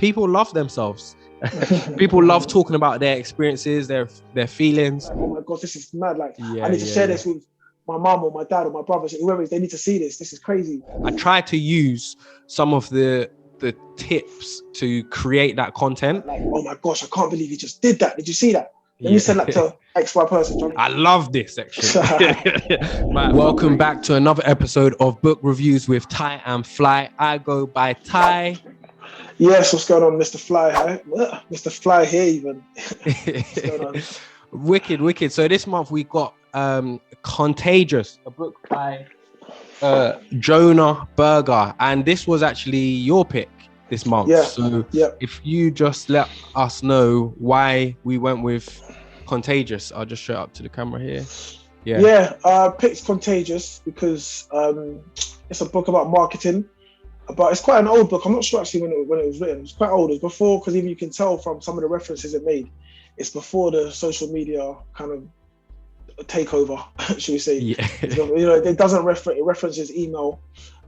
people love themselves. People love talking about their experiences, their feelings. Like, oh my God, this is mad. Like, I need to share this with my mom or my dad or my brothers, whoever. They need to see this. This is crazy. I try to use some of the tips to create that content. Like, oh my gosh, I can't believe you just did that. Did you see that? Let me send that to XY person. I love this section. Welcome back to another episode of Book Reviews with Ty and Fly. I go by Ty. Yes, what's going on, Mr. Fly? Huh? Mr. Fly here even. What's going on? Wicked. So this month we got Contagious, a book by Jonah Berger, and this was actually your pick this month. So if you just let us know why we went with Contagious, I'll just show it up to the camera here. I picked Contagious because it's a book about marketing, but it's quite an old book. I'm not sure actually when it was written. It's quite old. It's before, because even you can tell from some of the references it made, it's before the social media kind of takeover, should we say. You know, it doesn't it references email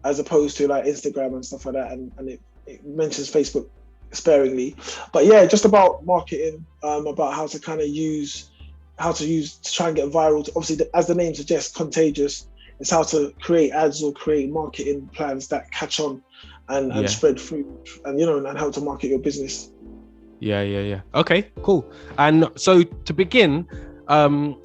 as opposed to like Instagram and stuff like that, and it mentions Facebook sparingly. But yeah, just about marketing, about how to kind of use to try and get viral. Obviously, as the name suggests, Contagious. It's how to create ads or create marketing plans that catch on and spread through, and and how to market your business. Yeah. Okay, cool. And so to begin, I'm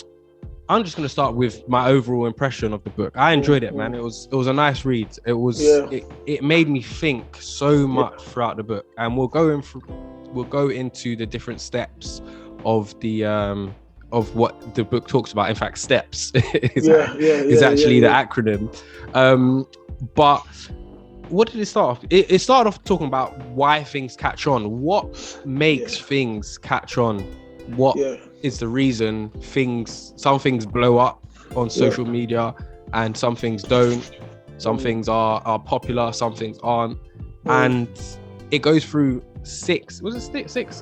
just going to start with my overall impression of the book. I enjoyed it, man. It was a nice read. It was it made me think so much throughout the book, and we'll go into the different steps of the of what the book talks about. In fact, steps is actually the acronym. But what did it start off? It started off talking about why things catch on. What makes things catch on? What is the reason some things blow up on social media and some things don't? Some things are popular, some things aren't. And it goes through six STEPP.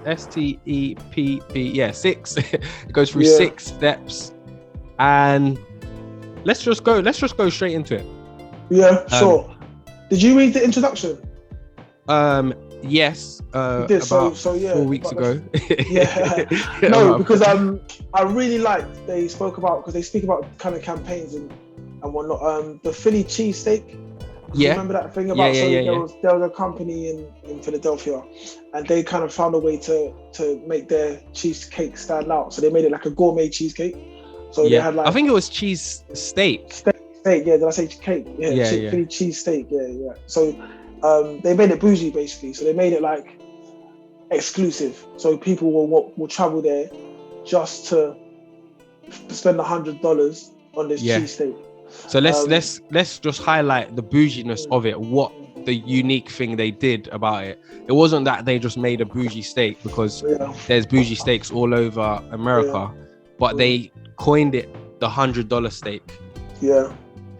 Yeah, six. It goes through 6 steps, and let's just go straight into it. Yeah, sure. Did you read the introduction? Yes. Did, about so 4 weeks ago. No, because I really liked they speak about kind of campaigns and whatnot. The Philly cheesesteak. You remember that thing about there was a company in Philadelphia, and they kind of found a way to make their cheesecake stand out. So they made it like a gourmet cheesecake. So they had like, I think it was cheese steak. Steak, did I say cake? Philly cheesesteak. Yeah. So they made it bougie basically. So they made it like exclusive. So people will travel there just to spend $100 on this cheesesteak. So let's just highlight the bouginess of it. What the unique thing they did about it. It wasn't that they just made a bougie steak, because there's bougie steaks all over America, but they coined it the $100 steak. Yeah.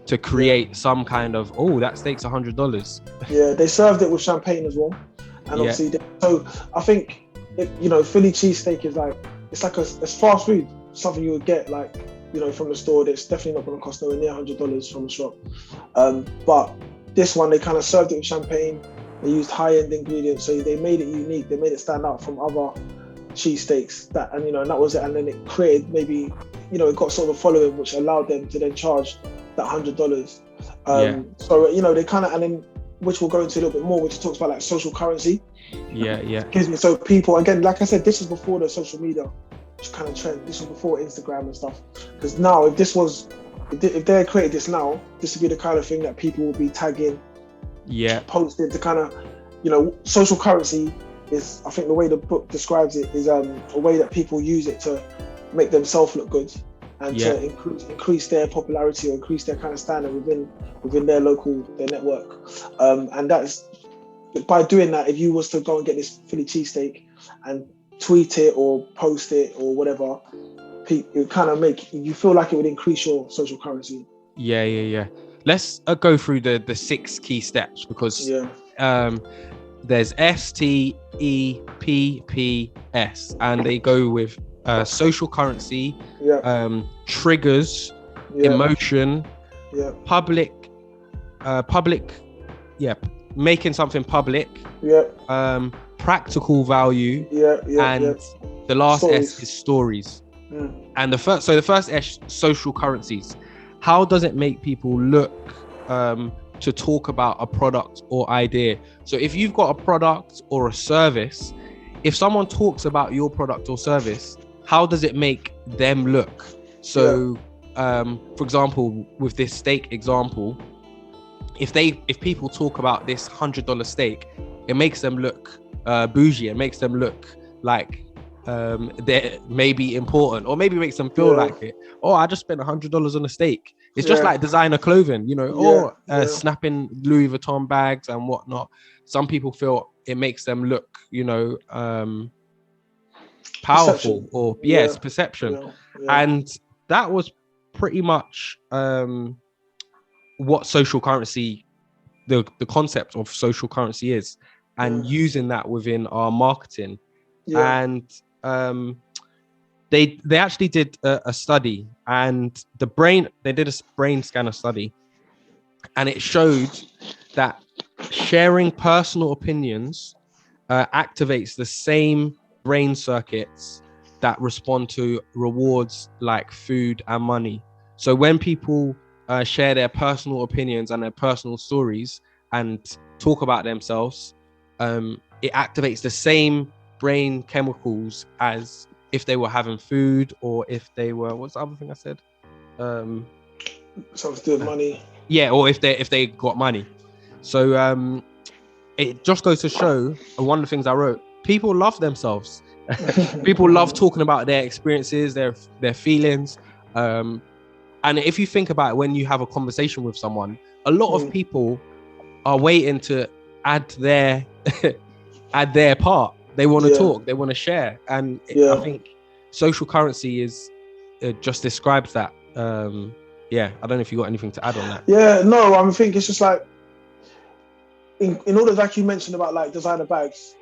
To create some kind of that steak's $100. Yeah, they served it with champagne as well, and obviously. So I think Philly cheesesteak is like it's fast food, something you would get like. From the store. That's definitely not going to cost nowhere near $100 from the shop. But this one, they kind of served it with champagne. They used high-end ingredients, so they made it unique. They made it stand out from other cheesesteaks. And that was it. And then it created maybe, it got sort of a following, which allowed them to then charge that $100. So they kind of, and then which we'll go into a little bit more, which talks about like social currency. Yeah. So people, again, like I said, this is before the social media kind of trend. This was before Instagram and stuff, because now if they had created this now, this would be the kind of thing that people will be tagging, posting to kind of, social currency is, I think the way the book describes it is a way that people use it to make themselves look good and to increase their popularity or increase their kind of standard within their network, and that's by doing that. If you was to go and get this Philly cheesesteak and tweet it or post it or whatever, it kind of make you feel like it would increase your social currency. Yeah. Let's go through the 6 key steps, because there's STEPPS, and they go with social currency, triggers, emotion, making something public, practical value, and the last stories. S is stories. And the first S, social currencies. How does it make people look to talk about a product or idea? So if you've got a product or a service, if someone talks about your product or service, how does it make them look? So for example, with this steak example, if people talk about this $100 steak, it makes them look bougie. It makes them look like they're maybe important, or maybe makes them feel like it. Oh, I just spent $100 on a steak. It's just like designer clothing, you know, snapping Louis Vuitton bags and whatnot. Some people feel it makes them look, you know, powerful, or it's perception. And that was pretty much what social currency, the concept of social currency is, and using that within our marketing. And they actually did a study, and they did a brain scanner study, and it showed that sharing personal opinions activates the same brain circuits that respond to rewards like food and money. So when people share their personal opinions and their personal stories and talk about themselves, it activates the same brain chemicals as if they were having food, or if they were, what's the other thing I said? Something to do with money. Yeah, or if they got money. So it just goes to show, and one of the things I wrote, people love themselves. People love talking about their experiences, their feelings. And if you think about it, when you have a conversation with someone, a lot of people are waiting to add their part. They want to talk, they want to share. And I think social currency just describes that. I don't know if you got anything to add on that. No, I think it's just like, in order, like you mentioned about like designer bags,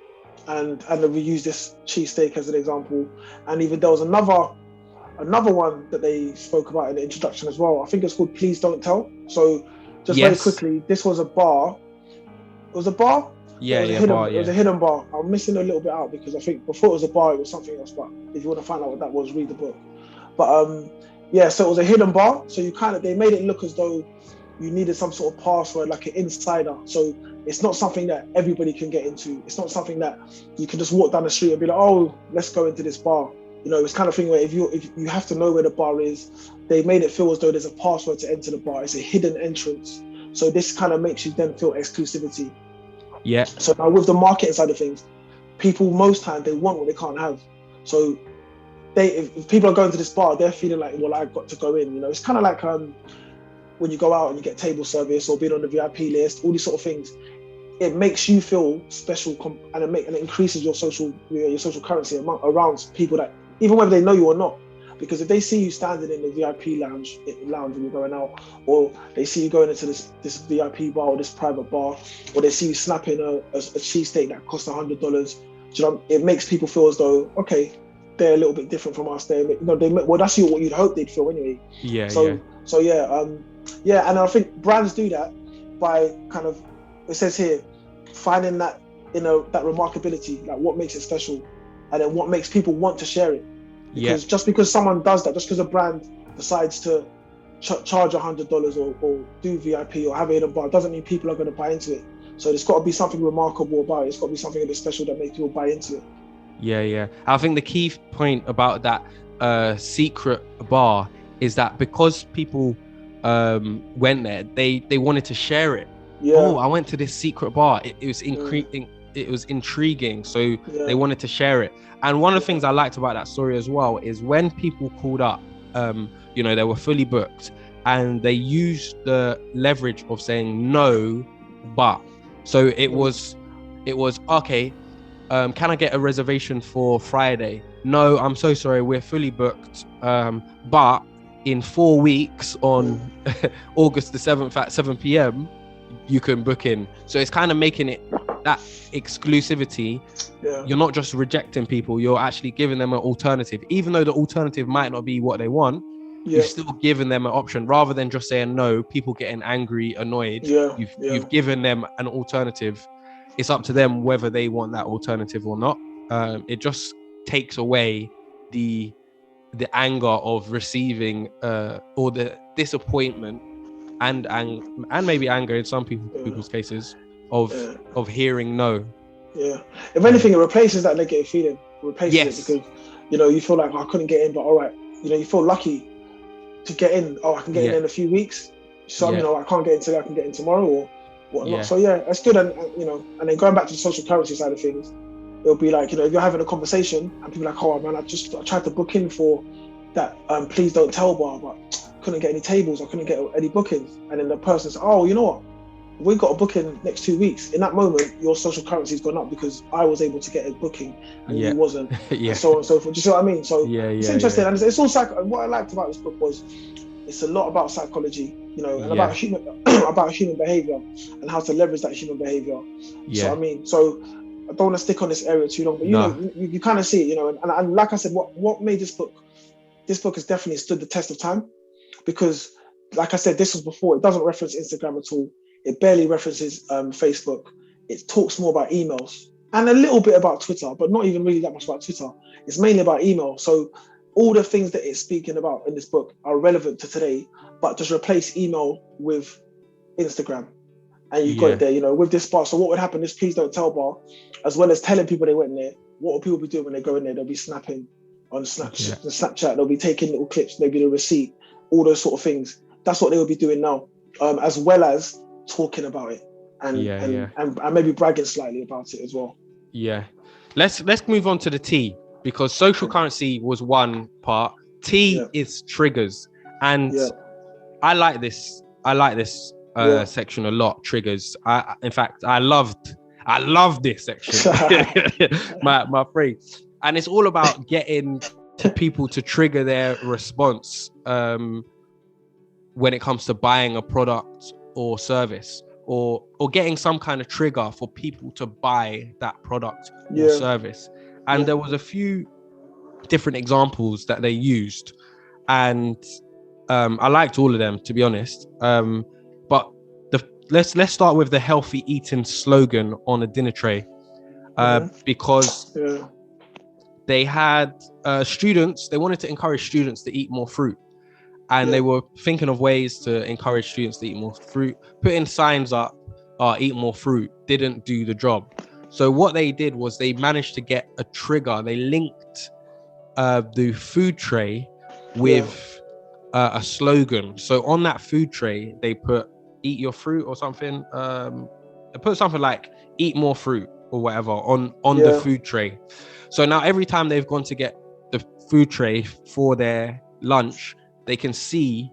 and we use this cheesesteak as an example, and even there was another one that they spoke about in the introduction as well. I think it's called Please Don't Tell. So just very quickly, this was a bar. It was a bar? It was a hidden bar. I'm missing a little bit out because I think before it was a bar, it was something else. But if you want to find out what that was, read the book. But so it was a hidden bar. So they made it look as though you needed some sort of password, like an insider. So it's not something that everybody can get into. It's not something that you can just walk down the street and be like, oh, let's go into this bar. You know, it's kind of thing where if you have to know where the bar is, they made it feel as though there's a password to enter the bar. It's a hidden entrance. So this kind of makes you then feel exclusivity. Yeah. So now with the marketing side of things, people most time they want what they can't have. So if people are going to this bar, they're feeling like, well, I've got to go in. You know, it's kind of like when you go out and you get table service or being on the VIP list, all these sort of things. It makes you feel special, and it increases your social currency around people that, even whether they know you or not. Because if they see you standing in the VIP lounge when you're going out, or they see you going into this VIP bar or this private bar, or they see you snapping a cheesesteak that costs $100, it makes people feel as though, okay, they're a little bit different from us. Well, that's what you'd hope they'd feel anyway. And I think brands do that by kind of, it says here, finding that that remarkability, like what makes it special, and then what makes people want to share it. Because just because someone does that, just because a brand decides to charge $100 or do VIP or have it in a bar, doesn't mean people are going to buy into it. So there's got to be something remarkable about it. It's got to be something a bit special that makes people buy into it. Yeah. I think the key point about that secret bar is that because people went there, they wanted to share it. I went to this secret bar. It was it was intriguing, so they wanted to share it. And one of the things I liked about that story as well is when people called up, they were fully booked, and they used the leverage of saying no, but. So it was okay. Can I get a reservation for Friday? No, I'm so sorry, we're fully booked. But in 4 weeks on August the 7th at 7 p.m, you can book in. So it's kind of making it that exclusivity. You're not just rejecting people, you're actually giving them an alternative. Even though the alternative might not be what they want, you're still giving them an option rather than just saying no, people getting angry, annoyed. You've given them an alternative. it's up to them whether they want that alternative or not. It just takes away the anger of receiving or the disappointment and maybe anger in some people's cases of hearing no. Yeah. If anything, it replaces that negative feeling. It replaces it because, you feel like, I couldn't get in, but all right. You feel lucky to get in. Oh, I can get in a few weeks. So, I can't get in today, I can get in tomorrow or whatnot. Yeah. So, that's good. And then going back to the social currency side of things, it'll be like, if you're having a conversation and people are like, oh man, I tried to book in for that please don't tell bar, but couldn't get any tables, I couldn't get any bookings. And then the person says, oh, you know what? We got a booking next 2 weeks. In that moment, your social currency's gone up because I was able to get a booking and you wasn't, and so on and so forth. Do you see what I mean? So it's interesting, and it's all what I liked about this book was it's a lot about psychology, and about human behavior and how to leverage that human behavior. So I mean, so I don't want to stick on this area too long, but you kind of see it, and like I said, what made this book has definitely stood the test of time, because like I said, this was before, it doesn't reference Instagram at all. It barely references Facebook. It talks more about emails and a little bit about Twitter, but not even really that much about Twitter. It's mainly about email. So all the things that it's speaking about in this book are relevant to today, but just replace email with Instagram. And you've got it there, with this bar. So what would happen, this please don't tell bar, as well as telling people they went there, what will people be doing when they go in there? They'll be snapping on Snapchat. They'll be taking little clips, maybe the receipt, all those sort of things. That's what they will be doing now, as well as talking about it and maybe bragging slightly about it as well. Let's move on to the T, because social currency was one part. T is triggers, and I like this section a lot. Triggers. In fact, I loved this section. my phrase, and it's all about getting people to trigger their response when it comes to buying a product or service, or getting some kind of trigger for people to buy that product or service. And there was a few different examples that they used, and I liked all of them, to be honest. But let's start with the healthy eating slogan on a dinner tray, because they had students. They wanted to encourage students to eat more fruit. And they were thinking of ways to encourage students to eat more fruit. Putting signs up, eat more fruit, didn't do the job. So what they did was they managed to get a trigger. They linked the food tray with a slogan. So on that food tray, they put eat your fruit or something. They put something like eat more fruit or whatever on the food tray. So now every time they've gone to get the food tray for their lunch, they can see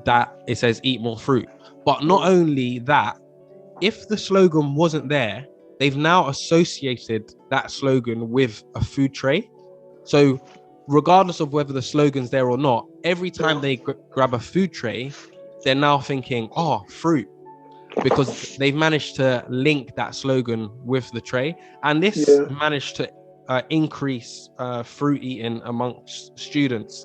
that it says eat more fruit. But not only that, if the slogan wasn't there, they've now associated that slogan with a food tray. So regardless of whether the slogan's there or not, every time they grab a food tray, they're now thinking, fruit, because they've managed to link that slogan with the tray. And this managed to increase fruit eating amongst students,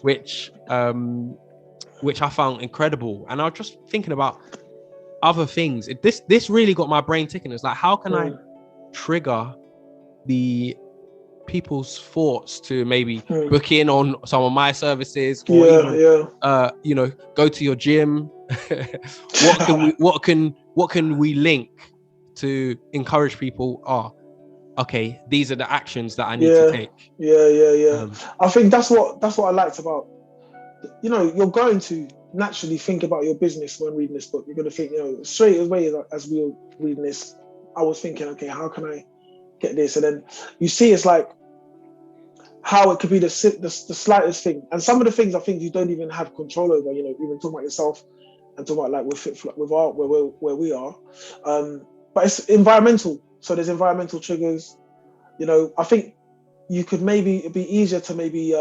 which I found incredible. And I was just thinking about other things. This really got my brain ticking. It's like, how can I trigger the people's thoughts to maybe book in on some of my services, or even go to your gym? what can we link to encourage people? Okay, these are the actions that I need to take. I think that's what I liked about, you're going to naturally think about your business when reading this book. You're going to think, straight away as we were reading this, I was thinking, okay, how can I get this? And then you see it's like how it could be the slightest thing. And some of the things I think you don't even have control over, even talking about yourself and talking about like with our where we are. But it's environmental. So there's environmental triggers. I think you could it'd be easier to maybe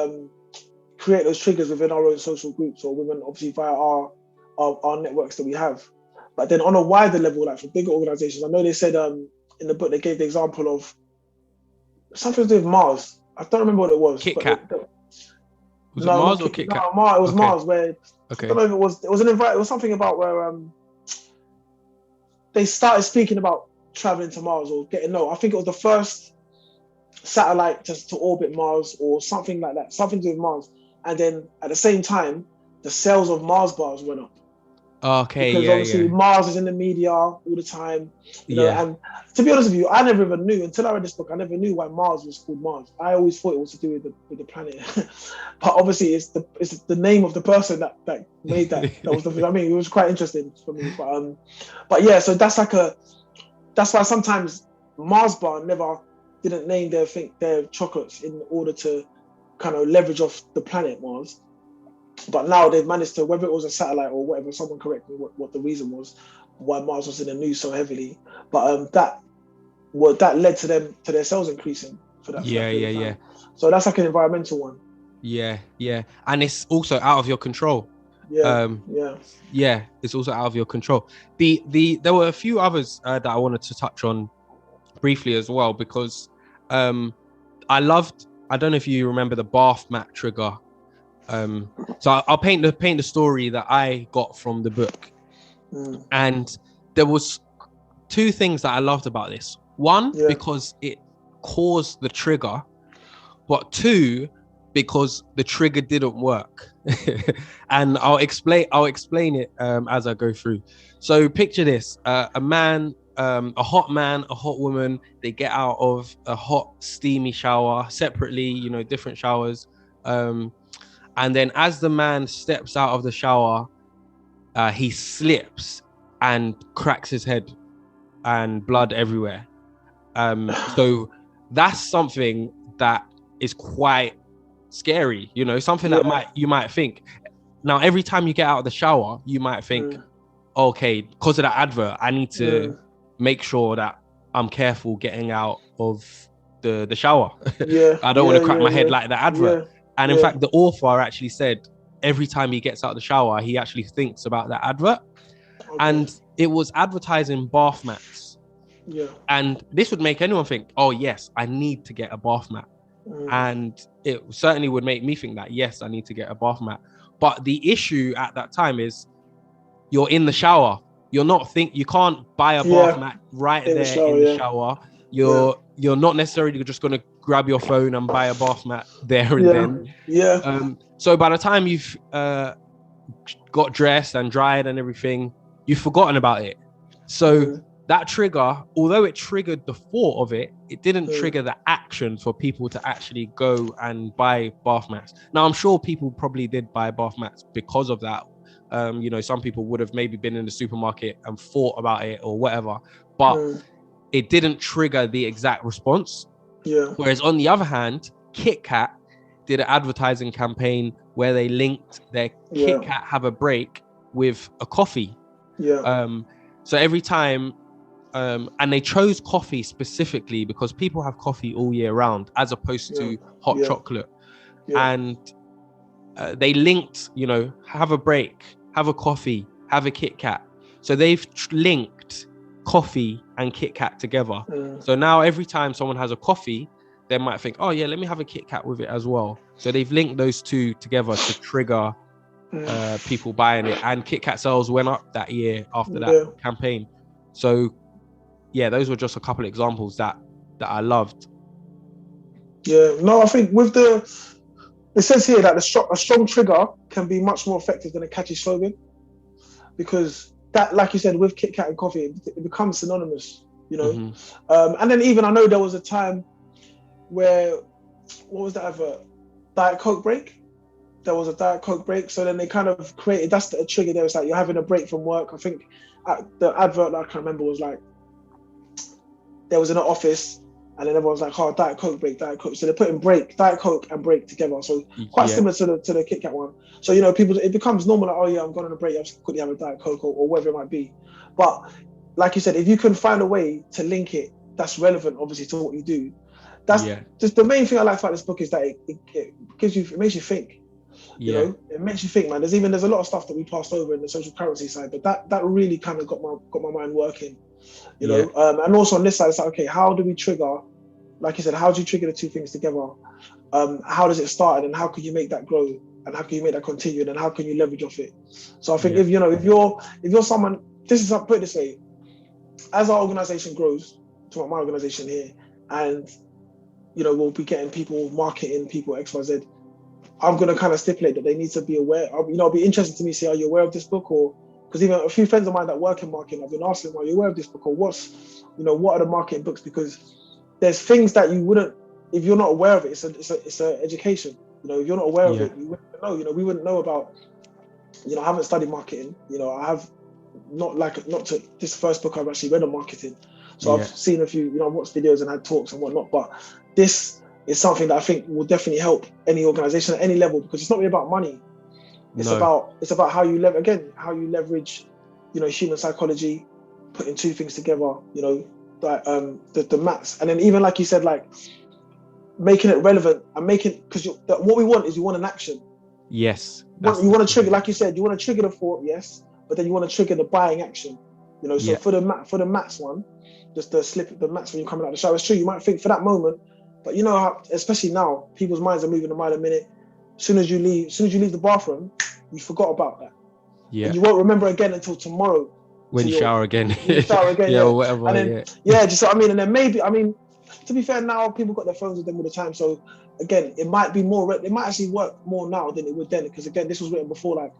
create those triggers within our own social groups, or within obviously via our networks that we have. But then on a wider level, like for bigger organizations, I know they said in the book they gave the example of something to do with Mars. I don't remember what it was. Kit Kat. Was it Mars or Kit Kat? No, it was Mars, where I don't know if it was something about where they started speaking about traveling to Mars or getting no. I think it was the first satellite to orbit Mars or something like that, something to do with Mars. And then at the same time, the sales of Mars bars went up. Okay, because obviously Mars is in the media all the time, you know. And to be honest with you, I never even knew until I read this book. I never knew why Mars was called Mars. I always thought it was to do with the planet, but obviously it's the name of the person that made that. That was the. I mean, it was quite interesting for me. But yeah, so that's why sometimes Mars bar didn't name their chocolates in order to kind of leverage off the planet Mars. But now they've managed to, whether it was a satellite or whatever, someone correct me what the reason was why Mars was in the news so heavily. But that led to their sales increasing for that. Yeah. So that's like an environmental one. Yeah, and it's also out of your control. Yeah, it's also out of your control. There were a few others that I wanted to touch on briefly as well, because I don't know if you remember the bath mat trigger. So I'll paint the story that I got from the book. And there was two things that I loved about this. One, because it caused the trigger, but two, because the trigger didn't work. And I'll explain it as I go through. So picture this: a hot woman, they get out of a hot steamy shower separately, different showers. And then as the man steps out of the shower, he slips and cracks his head and blood everywhere. So that's something that is quite scary, something that you might think. Now, every time you get out of the shower, you might think, okay, because of that advert, I need to make sure that I'm careful getting out of the shower. I don't want to crack my head like the advert. And in fact, the author actually said every time he gets out of the shower, he actually thinks about that advert. Okay. And it was advertising bath mats. And this would make anyone think, oh, yes, I need to get a bath mat. And it certainly would make me think that, yes, I need to get a bath mat. But the issue at that time is you're in the shower. You can't buy a bath mat right in the shower. You're not necessarily just going to grab your phone and buy a bath mat there and then. So by the time you've got dressed and dried and everything, you've forgotten about it. So that trigger, although it triggered the thought of it, it didn't trigger the action for people to actually go and buy bath mats. Now, I'm sure people probably did buy bath mats because of that. Some people would have maybe been in the supermarket and thought about it or whatever, but it didn't trigger the exact response. Whereas on the other hand, Kit Kat did an advertising campaign where they linked their Kit Kat have a break with a coffee. So every time, and they chose coffee specifically because people have coffee all year round as opposed to hot chocolate. And they linked, have a break, have a coffee, have a Kit Kat. So they've linked coffee and Kit Kat together. So now every time someone has a coffee, they might think, oh yeah, let me have a Kit Kat with it as well. So they've linked those two together to trigger people buying it. And Kit Kat sales went up that year after that campaign. So yeah, those were just a couple of examples that I loved. I think it says here that a strong trigger can be much more effective than a catchy slogan, because that, like you said, with Kit Kat and coffee, it becomes synonymous, and then even I know there was a time where, what was that advert? Diet Coke break. There was a Diet Coke break, so then they kind of created, that's the trigger there. It's like you're having a break from work. I think the advert that I can remember was like, there was in an office, and then everyone's like, oh, Diet Coke break, Diet Coke. So they're putting Diet Coke and break together. So quite similar to the Kit Kat one. So, people, it becomes normal, like, oh yeah, I'm going on a break, I'll just quickly have a Diet Coke or whatever it might be. But like you said, if you can find a way to link it that's relevant, obviously, to what you do, that's just the main thing I like about this book, is that it makes you think. It makes you think, man. There's a lot of stuff that we passed over in the social currency side, but that really kind of got my mind working. And also on this side, it's like, okay, how do we trigger, like you said, how do you trigger the two things together? How does it start, and how can you make that grow, and how can you make that continue, and how can you leverage off it? So I think if you're someone, put it this way, as our organization grows, to my organization here, and we'll be getting people marketing, people XYZ. I'm gonna kind of stipulate that they need to be aware. It'll be interesting to me to say, are you aware of this book? Or because even a few friends of mine that work in marketing, I've been asking them, are you aware of this book? Or what are the marketing books? Because there's things that you wouldn't, if you're not aware of it, it's a education. If you're not aware of it, you wouldn't know. We wouldn't know about. I haven't studied marketing. I have not to this first book I've actually read on marketing. So I've seen a few, I've watched videos and had talks and whatnot. But this is something that I think will definitely help any organization at any level, because it's not really about money. It's about how you leverage, human psychology, putting two things together. The maths, and then even like you said, like making it relevant and because what we want is an action. Yes. You want to trigger, like you said, you want to trigger the thought, yes, but then you want to trigger the buying action. So for the maths one, just the maths when you're coming out of the shower, it's true. You might think for that moment, but how, especially now, people's minds are moving a mile a minute. As soon as you leave the bathroom, you forgot about that. Yeah. And you won't remember again until tomorrow. When you shower again. Or whatever. And then, just what I mean. And then maybe, to be fair, now people got their phones with them all the time. So again, it might actually work more now than it would then, because again, this was written before, like,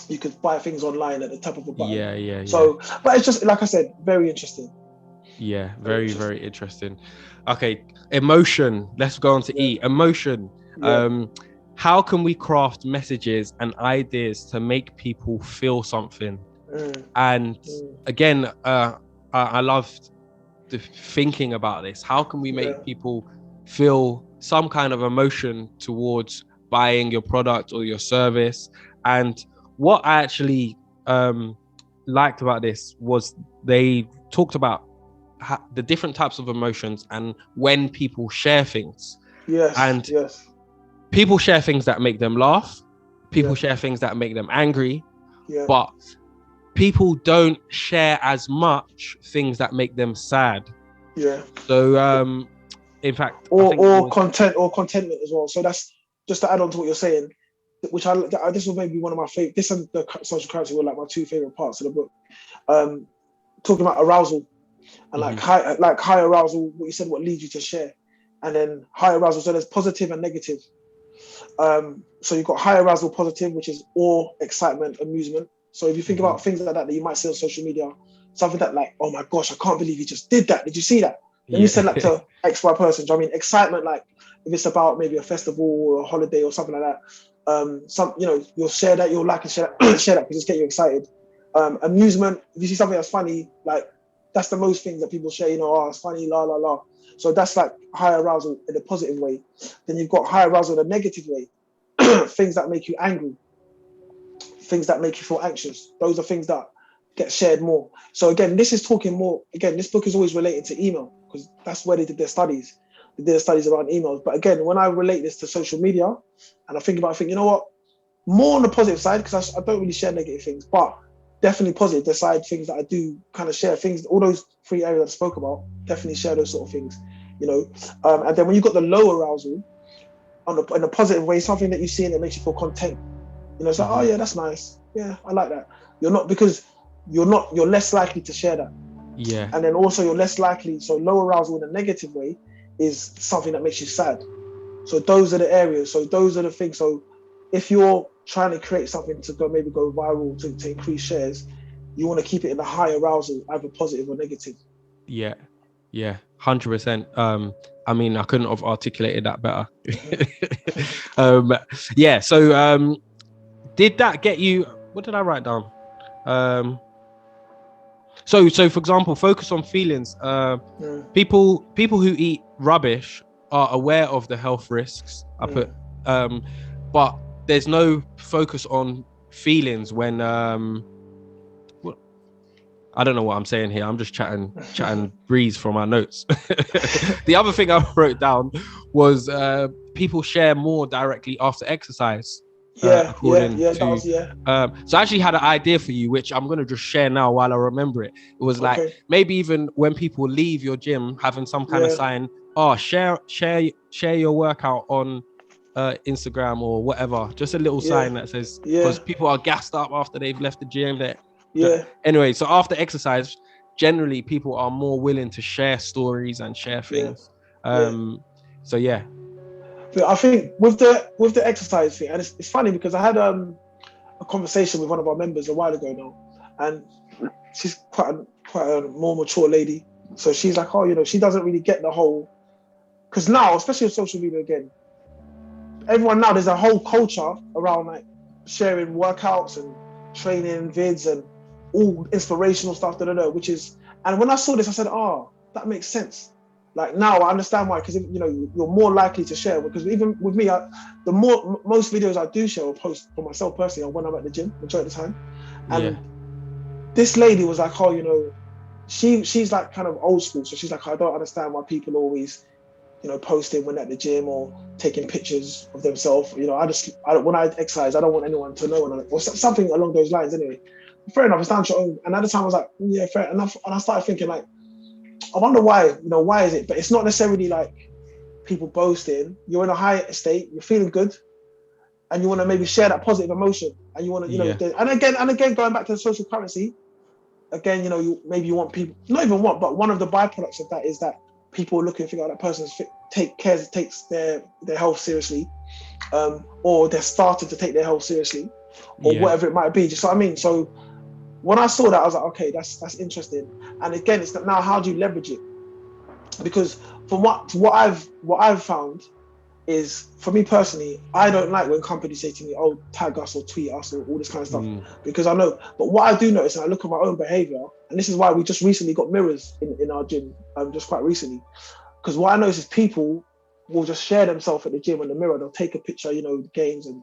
you could buy things online at the top of a button. Yeah. So, but it's just, like I said, very interesting. Yeah, very, very interesting. Okay, emotion. Let's go on to E. Emotion. Yeah. How can we craft messages and ideas to make people feel something? And again, I loved the thinking about this. How can we make people feel some kind of emotion towards buying your product or your service? And what I actually liked about this was they talked about the different types of emotions and when people share things. People share things that make them laugh. People share things that make them angry. But people don't share as much things that make them sad. So in fact, contentment as well. So that's just to add on to what you're saying, which this was maybe one of my favorite. This and the social currency were like my two favorite parts of the book. Talking about arousal and like high arousal. What you said, what leads you to share, and then high arousal. So there's positive and negative. So you've got high arousal, positive, which is awe, excitement, amusement. So if you think about things like that you might see on social media, something that like, oh my gosh, I can't believe he just did that. Did you see that? Then you send that to XY person. Do you know what I mean? Excitement, like if it's about maybe a festival or a holiday or something like that, you'll share that, you'll like and share that because it's get you excited. Amusement, if you see something that's funny, like that's the most things that people share, it's funny, la la la. So that's like high arousal in a positive way. Then you've got high arousal in a negative way. Things that make you angry, things that make you feel anxious. Those are things that get shared more. So again, this is talking more. Again, this book is always related to email because that's where they did their studies. They did their studies around emails. But again, when I relate this to social media, and I think, you know what? More on the positive side, because I don't really share negative things, but definitely positive. The side things that I do kind of share things. All those three areas I spoke about, definitely share those sort of things. And then when you've got the low arousal, in a positive way, something that you see and it makes you feel content. It's like, oh yeah, that's nice. Yeah, I like that. You're less likely to share that. Yeah. And then also you're less likely, so low arousal in a negative way is something that makes you sad. So those are the areas. So those are the things. So if you're trying to create something to go viral to increase shares, you want to keep it in a high arousal, either positive or negative. Yeah. 100%. I couldn't have articulated that better. So did that get you, what did I write down? So for example, focus on feelings. People who eat rubbish are aware of the health risks. But there's no focus on feelings when I don't know what I'm saying here. I'm just chatting breeze from my notes. The other thing I wrote down was people share more directly after exercise. So I actually had an idea for you, which I'm going to just share now while I remember it. It was like, maybe even when people leave your gym, having some kind of sign, share your workout on Instagram or whatever. Just a little sign that says, because people are gassed up after they've left the gym. Anyway, so after exercise, generally people are more willing to share stories and share things. So yeah. But I think with the exercise thing, and it's funny because I had a conversation with one of our members a while ago now, and she's quite a more mature lady. So she's like, oh, you know, she doesn't really get the whole, because now, especially with social media again, everyone now, there's a whole culture around like sharing workouts and training vids and all inspirational stuff, which is, and when I saw this, I said, oh, that makes sense. Like now I understand why, because you know, you're more likely to share, because even with me, most videos I do share or post for myself personally are when I'm at the gym, majority of the time. And this lady was like, oh, you know, she's like kind of old school. So she's like, I don't understand why people always, you know, posting when at the gym or taking pictures of themselves. You know, when I exercise, I don't want anyone to know, or something along those lines anyway. Fair enough, it's down to your own. And at the time I was like, yeah, fair enough. And I started thinking like, I wonder why, you know, why is it? But it's not necessarily like people boasting. You're in a high state, you're feeling good, and you want to maybe share that positive emotion, and you want to, you know, and again, going back to the social currency, again, you know, you want people, not even want, but one of the byproducts of that is that people looking to figure out that person's takes their health seriously, or they're starting to take their health seriously, or whatever it might be. Just what I mean. So when I saw that, I was like, okay, that's interesting. And again, it's that now, how do you leverage it? Because from what I've found is, for me personally, I don't like when companies say to me, oh, tag us or tweet us or all this kind of stuff, because I know. But what I do notice, and I look at my own behavior, and this is why we just recently got mirrors in our gym, just quite recently, because what I notice is people will just share themselves at the gym in the mirror. They'll take a picture, you know, the games and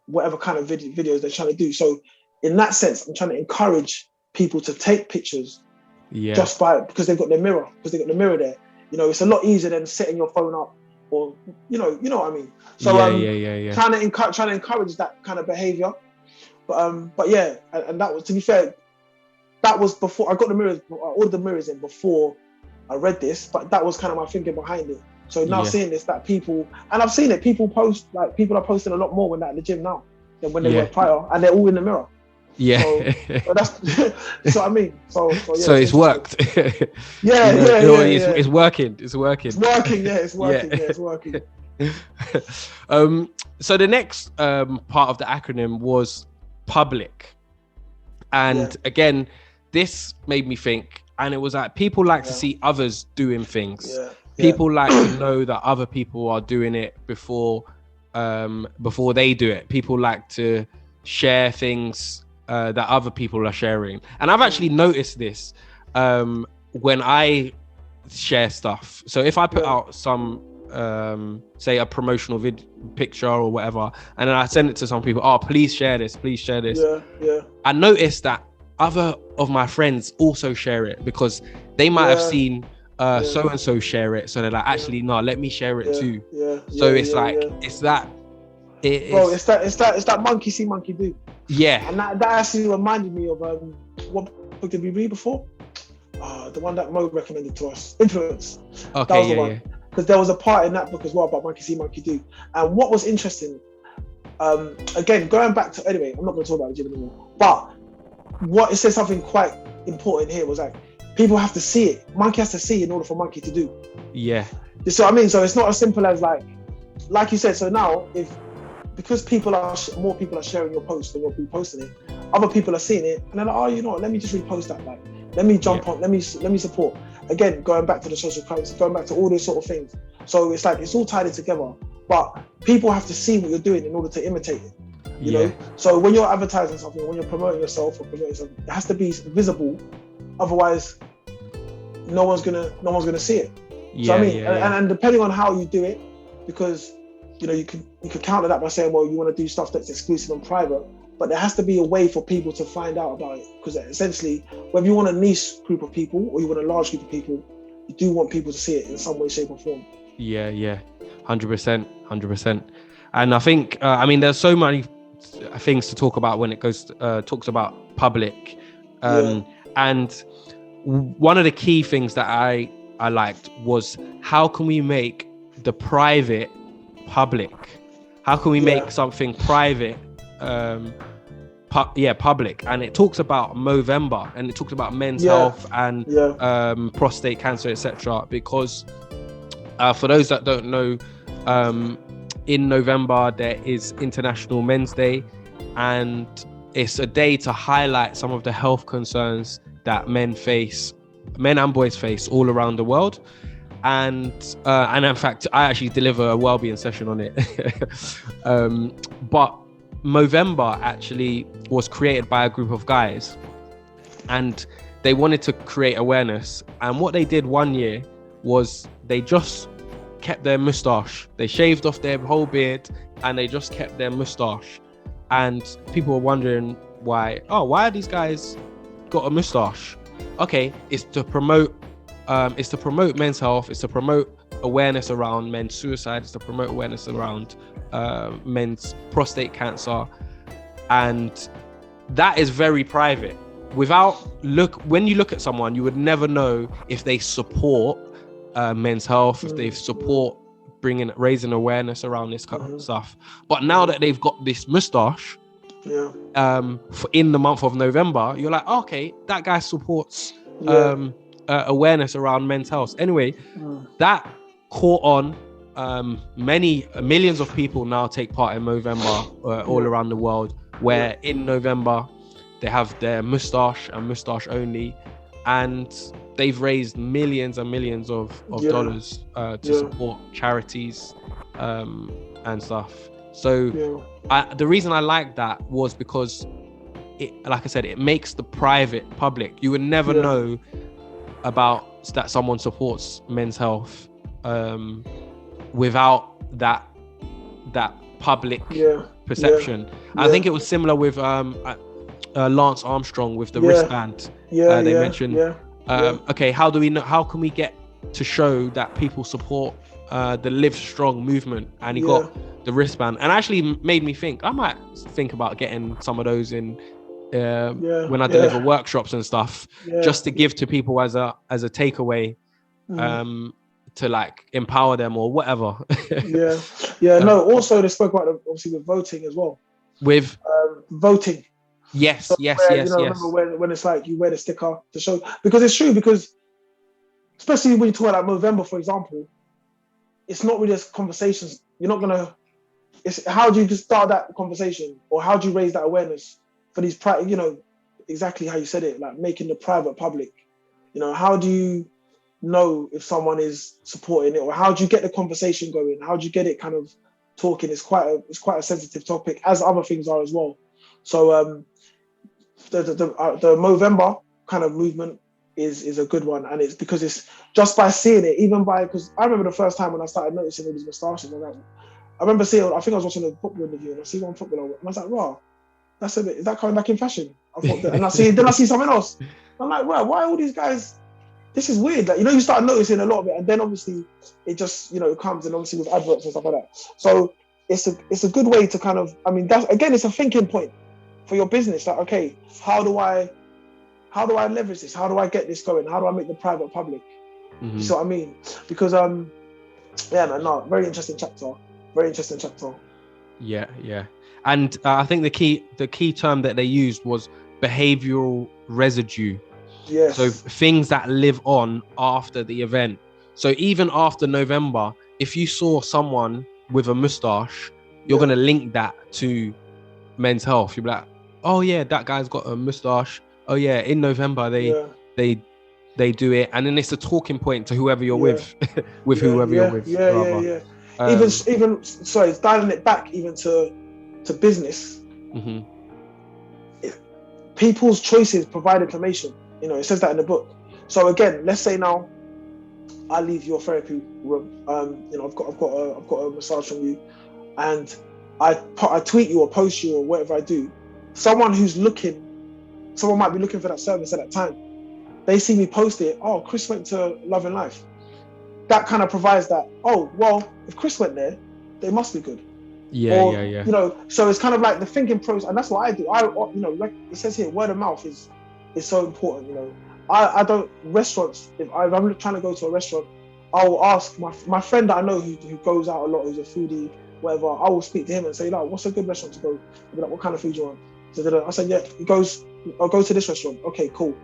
whatever kind of videos they're trying to do. So in that sense, I'm trying to encourage people to take pictures just because they've got their mirror, there. You know, it's a lot easier than setting your phone up, or you know what I mean. So trying to encourage that kind of behavior. But yeah, and that was, to be fair, that was before I got the mirrors. I ordered the mirrors in before I read this, but that was kind of my thinking behind it. So now seeing this, that people, and I've seen it, people are posting a lot more when they're at the gym now than when they were prior, and they're all in the mirror. Yeah. So that's so I mean. So it's worked. It's working. It's working. It's working. So the next part of the acronym was public, and again, this made me think, and it was like people like to see others doing things. People like to know that other people are doing it before they do it. People like to share things that other people are sharing. And I've actually noticed this when I share stuff. So if I put out some, say a promotional picture or whatever, and then I send it to some people, oh, please share this. I noticed that other of my friends also share it, because they might have seen so-and-so share it. So they're like, actually, no, let me share it too. It's that monkey see, monkey do. Yeah. And that actually reminded me of what book did we read before? The one that Mo recommended to us, Influence. Okay, that was the one. Because there was a part in that book as well about monkey see, monkey do. And what was interesting, again, going back to, anyway, I'm not going to talk about the gym anymore, but what it said something quite important here was like, people have to see it. Monkey has to see in order for monkey to do. Yeah. You see what I mean? So it's not as simple as like you said. So now, because more people are sharing your post than you're reposting it, other people are seeing it, and they're like, oh, you know what? Let me just repost that. Like, let me jump on. Let me support. Again, going back to the social currency, going back to all those sort of things. So it's like it's all tied in together. But people have to see what you're doing in order to imitate it. You know. So when you're advertising something, when you're promoting yourself or promoting something, it has to be visible. Otherwise, no one's gonna see it. So I mean, and depending on how you do it, because you know you could counter that by saying, well, you want to do stuff that's exclusive and private, but there has to be a way for people to find out about it. Because essentially, whether you want a niche group of people or you want a large group of people, you do want people to see it in some way, shape, or form. 100%. And I think, I mean, there's so many things to talk about when it talks about public, and one of the key things that I liked was, how can we make the private public? How can we make something private public, and it talks about Movember, and it talks about men's health and prostate cancer, etc. Because for those that don't know, in November there is International Men's Day, and it's a day to highlight some of the health concerns that men and boys face all around the world. And in fact, I actually deliver a wellbeing session on it. But Movember actually was created by a group of guys, and they wanted to create awareness. And what they did one year was they just kept their mustache. They shaved off their whole beard and they just kept their mustache. And people were wondering why are these guys got a mustache? Okay, it's to promote men's health, it's to promote awareness around men's suicide, it's to promote awareness around men's prostate cancer. And that is very private. When you look at someone, you would never know if they support men's health, if they support raising awareness around this kind of stuff. But now that they've got this mustache, in the month of November, you're like, okay, that guy supports awareness around men's health. Anyway, that caught on. Millions of people now take part in Movember all around the world, where in November they have their mustache and mustache only, and they've raised millions and millions of dollars to support charities and stuff. So the reason I like that was because like I said, it makes the private public. You would never know about that someone supports men's health without that public perception. I think it was similar with Lance Armstrong with the wristband. They mentioned okay, how do we know, how can we get to show that people support the Live Strong movement? And he got the wristband, and actually made me think I might think about getting some of those in when I deliver workshops and stuff, just to give to people as a takeaway, to like empower them or whatever. No, also they spoke about obviously with voting as well, with voting. Yes. Remember when it's like you wear the sticker to show, because it's true, because especially when you talk about Movember, for example, it's not really just conversations. You're not gonna. It's how do you just start that conversation, or how do you raise that awareness for these exactly how you said it, like making the private public. How do you know if someone is supporting it, or how do you get the conversation going? How do you get it kind of talking? It's quite a sensitive topic, as other things are as well. So the Movember kind of movement is a good one, and it's because it's just by seeing it, because I remember the first time when I started noticing all these moustaches. I remember seeing, I think I was watching a football interview, and I see one footballer, and I was like, wow, that's a bit, is that coming back in fashion? I thought that, and then I see something else. I'm like, wow, why all these guys? This is weird. Like, you start noticing a lot of it, and then obviously it just comes, and obviously with adverts and stuff like that. So it's a good way to kind of, that's, again, it's a thinking point for your business. Like, okay, how do I leverage this? How do I get this going? How do I make the private public? You see what I mean? Because very interesting chapter. Yeah. And I think the key term that they used was behavioural residue. Yes. So things that live on after the event. So even after November, if you saw someone with a mustache, you're going to link that to men's health. You'll be like, oh yeah, that guy's got a mustache. Oh yeah, in November they do it, and then it's a talking point to whoever you're with, whoever you're with. Even sorry, dialing it back even to business. People's choices provide information. It says that in the book. So again, let's say now I leave your therapy room. I've got a massage from you, and I tweet you or post you or whatever I do. Someone might be looking for that service at that time. They see me post it. Oh, Chris went to Love and Life. That kind of provides that. Oh, well, if Chris went there, they must be good. Yeah. So it's kind of like the thinking process, and that's what I do. Like it says here, word of mouth is so important. I don't restaurants. If I'm trying to go to a restaurant, I will ask my friend that I know who goes out a lot, who's a foodie, whatever. I will speak to him and say, what's a good restaurant to go? I'll be like, what kind of food you want? I said, yeah. He goes, I'll go to this restaurant. Okay, cool.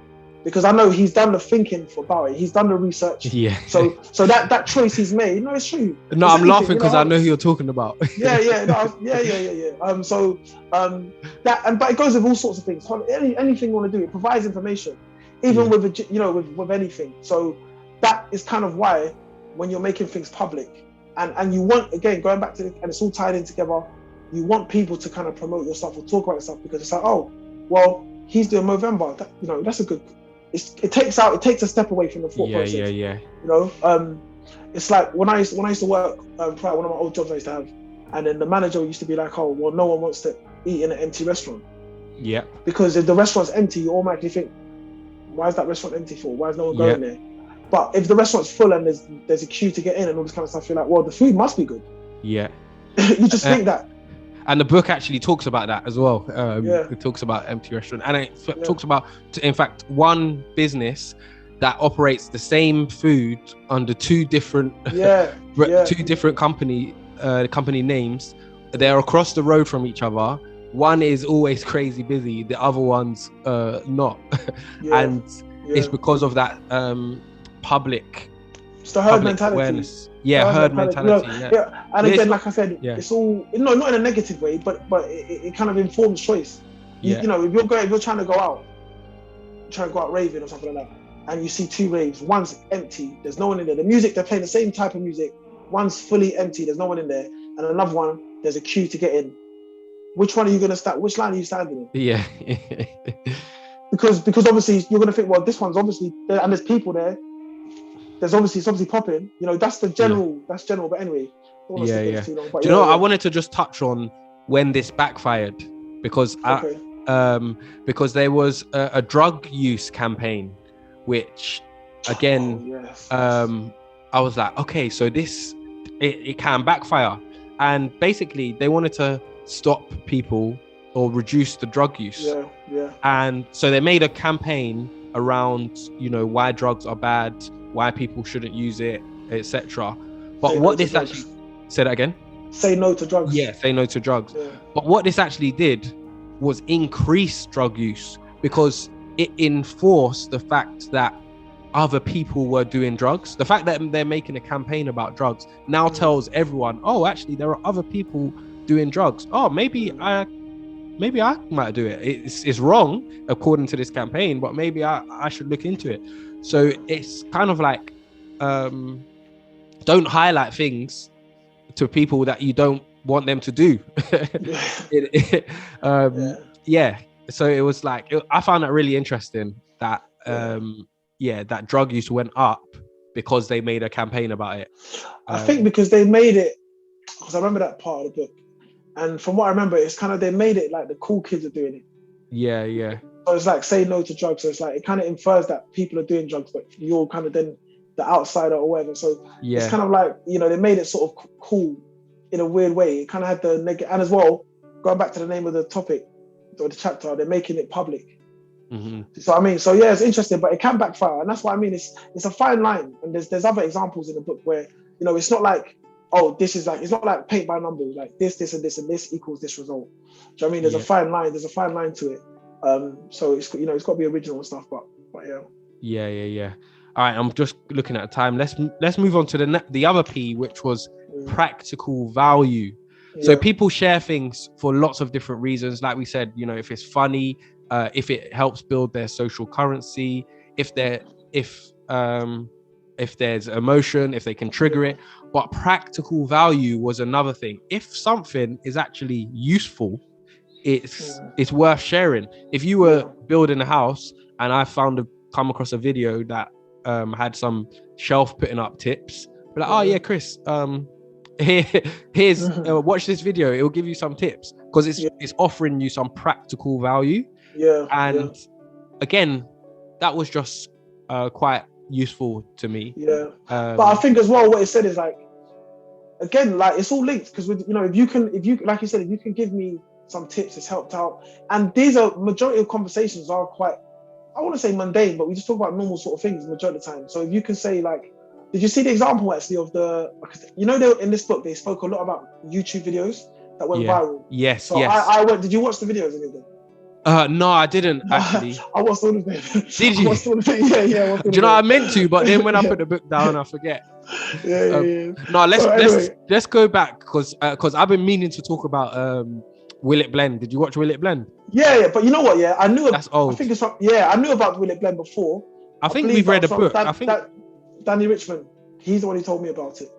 Because I know he's done the thinking about it. He's done the research. Yeah. So that choice he's made, no, it's true. No, I'm laughing because I know who you're talking about. Yeah. But it goes with all sorts of things. Anything you want to do, it provides information, even with anything. So that is kind of why when you're making things public, and you want, again, going back to and it's all tied in together. You want people to kind of promote your stuff or talk about your stuff because it's like, oh, well, he's doing Movember. That's a good. It takes a step away from the thought process. Yeah. It's like when I used to work prior, one of my old jobs I used to have, and then the manager used to be like, oh, well, no one wants to eat in an empty restaurant. Yeah. Because if the restaurant's empty, you automatically think, why is that restaurant empty for? Why is no one going there? But if the restaurat's full and there's a queue to get in and all this kind of stuff, you're like, well, the food must be good. Yeah. You just think that. And the book actually talks about that as well. It talks about empty restaurant, and it talks about, in fact, one business that operates the same food under two different company names. They're across the road from each other. One is always crazy busy, the other one's not. And it's because of that public. It's the herd mentality. Awareness. Herd mentality. And again, like I said, it's all not in a negative way, but it kind of informs choice. If you're trying to go out raving or something like that, and you see two raves, one's empty, there's no one in there. The music, they're playing the same type of music. One's fully empty, there's no one in there, and another one, there's a queue to get in. Which one are you going to start? Which line are you standing in? Yeah. because obviously you're going to think, well, this one's obviously there, and there's people there. It's obviously popping. That's the general. That's general. But anyway, Long, do you know? I wanted to just touch on when this backfired because because there was a drug use campaign, which again, I was like, okay, so this it can backfire, and basically they wanted to stop people or reduce the drug use. And so they made a campaign around why drugs are bad, why people shouldn't use it, etc. But what this actually say that again? Say no to drugs. Yeah, say no to drugs. Yeah. But what this actually did was increase drug use because it enforced the fact that other people were doing drugs. The fact that they're making a campaign about drugs now tells everyone, oh, actually there are other people doing drugs. Oh, maybe I might do it. It's wrong according to this campaign, but maybe I should look into it. So it's kind of like, don't highlight things to people that you don't want them to do. So it was like, I found that really interesting that, that drug use went up because they made a campaign about it. I think because they made it, because I remember that part of the book. And from what I remember, it's kind of, they made it like the cool kids are doing it. Yeah. So it's like, say no to drugs. So it's like, it kind of infers that people are doing drugs, but you're kind of then the outsider or whatever. So it's kind of like, they made it sort of cool in a weird way. It kind of had the negative, and as well, going back to the name of the topic or the chapter, they're making it public. Mm-hmm. So I mean, it's interesting, but it can backfire. And that's what I mean. It's a fine line. And there's other examples in the book where, it's not like, oh, this is like, it's not like paint by numbers, like this, and this, and this equals this result. Do you know what I mean? There's a fine line. There's a fine line to it. So it's it's got to be original and stuff, but yeah. Yeah. All right, I'm just looking at the time. Let's move on to the other P, which was practical value. So people share things for lots of different reasons. Like we said, if it's funny, if it helps build their social currency, if there's emotion, if they can trigger it. But practical value was another thing. If something is actually useful, it's worth sharing. If you were building a house and I come across a video that had some shelf putting up tips, be like, oh yeah, Chris, here's watch this video. It will give you some tips because it's offering you some practical value. Again, that was just quite useful to me. But I think as well, what it said is like, again, like it's all linked because if you like you said, if you can give me some tips, it's helped out. And these are majority of conversations are quite, I want to say mundane, but we just talk about normal sort of things majority of the time. So if you can say like, did you see the example actually of in this book, they spoke a lot about YouTube videos that went viral. Yes, so yes. I went, did you watch the videos? No, I didn't actually. I watched all of it. Did you? Yeah. Do you know I meant to, but then when I put the book down, I forget. Yeah. No, Anyway. let's go back because I've been meaning to talk about Will It Blend. Did you watch Will It Blend? Yeah, but you know what? Yeah, I knew. That's old. I think it's from. Yeah, I knew about Will It Blend before. I think we've read a book. I think Danny Richmond. He's the one who told me about it.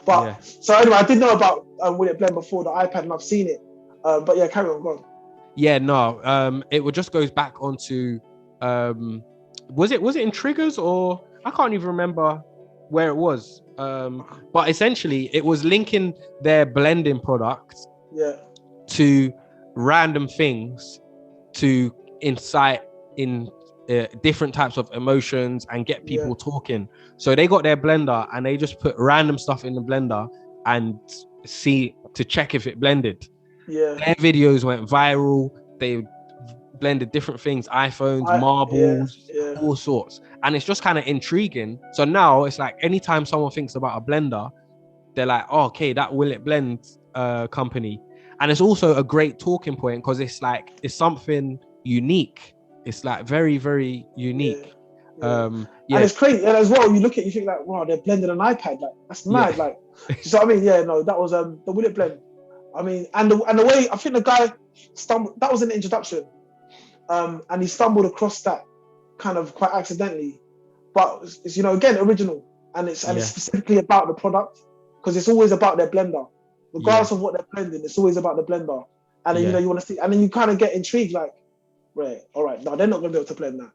But so anyway, I did know about Will It Blend before the iPad, and I've seen it. But yeah, carry on, go on. Yeah, no. It just goes back onto. Was it in Triggers or I can't even remember where it was. But essentially, it was linking their blending product. To random things to incite in different types of emotions and get people talking. So they got their blender and they just put random stuff in the blender and see to check if it blended. Their videos went viral. They blended different things, iPhones, marbles, all sorts. And it's just kind of intriguing. So now it's like anytime someone thinks about a blender, they're like, oh, okay, that Will It Blend company. And it's also a great talking point because it's like, it's something unique. It's like very, very unique. And it's crazy. And as well, you think like, wow, they're blending an iPad. Like, that's mad. Like, so I mean, that was the Will It Blend. I mean, and the way, I think the guy stumbled, that was an introduction. And he stumbled across that kind of quite accidentally. But it's, again, original. And it's specifically about the product because it's always about their blender. Regardless of what they're blending, it's always about the blender. And then, you want to see, and then you kind of get intrigued, like, right, all right, no, they're not going to be able to blend that.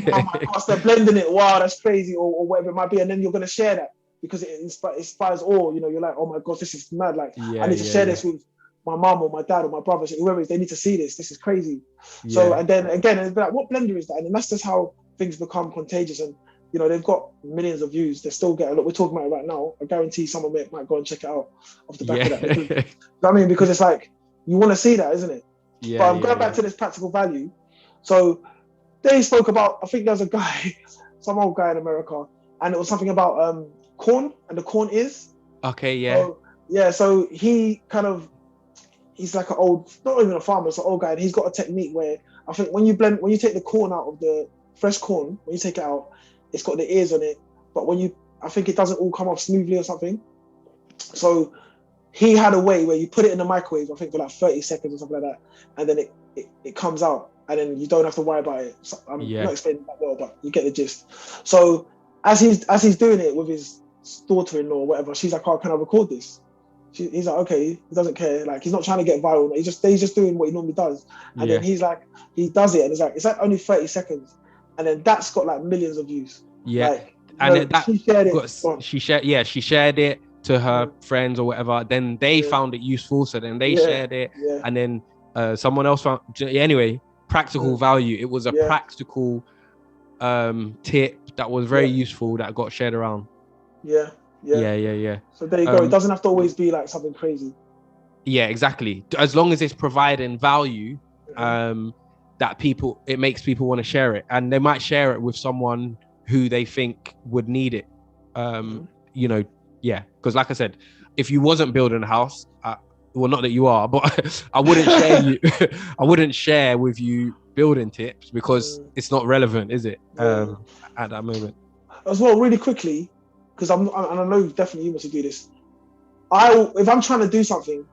Oh my gosh, they're blending it. Wow, that's crazy, or whatever it might be. And then you're going to share that because it inspires all. You're like, oh my gosh, this is mad. Like, I need to share this with my mom or my dad or my brother, whoever it is. They need to see this. This is crazy. So, and then again, it's like, what blender is that? And then that's just how things become contagious. And they've got millions of views. They still get a lot. We're talking about it right now. I guarantee someone might go and check it out off the back of that. Because, because it's like, you want to see that, isn't it? But I'm going back to this practical value. So they spoke about, I think there's a guy, some old guy in America, and it was something about corn and the corn is. Okay, yeah. So he he's like an old, not even a farmer, it's an old guy, and he's got a technique where I think when you take the corn out of the fresh corn, when you take it out, it's got the ears on it, but I think it doesn't all come off smoothly or something. So he had a way where you put it in the microwave, I think for like 30 seconds or something like that, and then it comes out, and then you don't have to worry about it. So I'm not explaining that well, but you get the gist. So as he's doing it with his daughter-in-law or whatever, she's like, oh, can I record this? He's like, okay, he doesn't care. Like, he's not trying to get viral. He's just doing what he normally does. And then he's like, he does it, and it's like only 30 seconds. And then that's got like millions of views. She shared it. She shared it to her friends or whatever. Then they found it useful, so then they shared it, and then someone else found. Anyway, practical value. It was a practical tip that was very useful that got shared around. Yeah. So there you go. It doesn't have to always be like something crazy. Yeah, exactly. As long as it's providing value, that it makes people want to share it, and they might share it with someone who they think would need it. Because like I said, if you wasn't building a house, well, not that you are, but I wouldn't share with you building tips because it's not relevant, is it? At that moment. As well, really quickly, because I know definitely you want to do this. If I'm trying to do something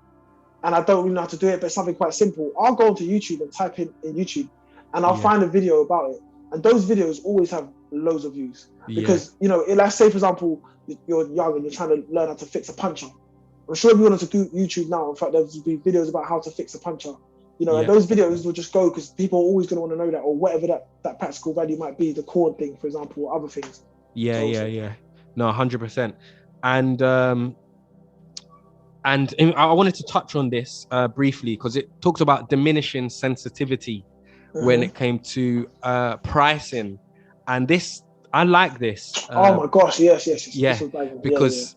and I don't really know how to do it, but it's something quite simple, I'll go onto YouTube and type in YouTube, and I'll find a video about it. And those videos always have loads of views because let's say for example you're young and you're trying to learn how to fix a puncher. I'm sure if you wanted to do YouTube now, in fact, there'll be videos about how to fix a puncher. And those videos will just go because people are always going to want to know that, or whatever that practical value might be, the cord thing, for example, or other things. No, 100%. And I wanted to touch on this briefly because it talks about diminishing sensitivity when it came to pricing, and this I like this. Oh my gosh, yes. Because